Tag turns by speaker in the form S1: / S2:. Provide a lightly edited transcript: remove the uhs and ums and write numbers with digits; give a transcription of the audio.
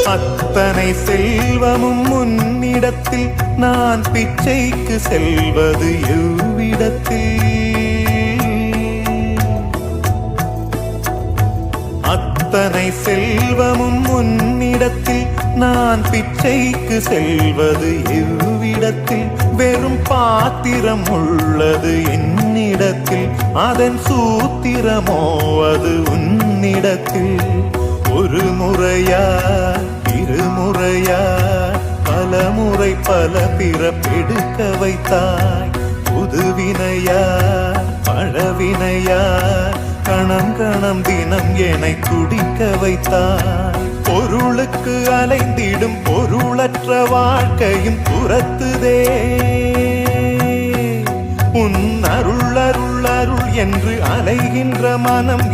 S1: அத்தனை செல்வமும் உன்னிடத்தில் நான் பிச்சைக்கு செல்வது எவ்விடத்தில்? அத்தனை செல்வமும் உன்னிடத்தில் நான் பிச்சைக்கு செல்வது எவ்விடத்தில்? வெறும் பாத்திரம் உள்ளது என்னிடத்தில், அதன் சூத்திரமோ அது உன்னிடத்தில். ஒரு முறையா இருமுறையா பல முறை பல பிறப்பெடுக்க வைத்தாய். புதுவினையா பழவினையா கணம் கணம் தினம் என்னை துடிக்க வைத்தாய். பொருளுக்கு அலைந்திடும் பொருளற்ற வாழ்க்கையும் துரத்துதே. உன் அருள் அருள் அருள் என்று அலைகின்ற மனம்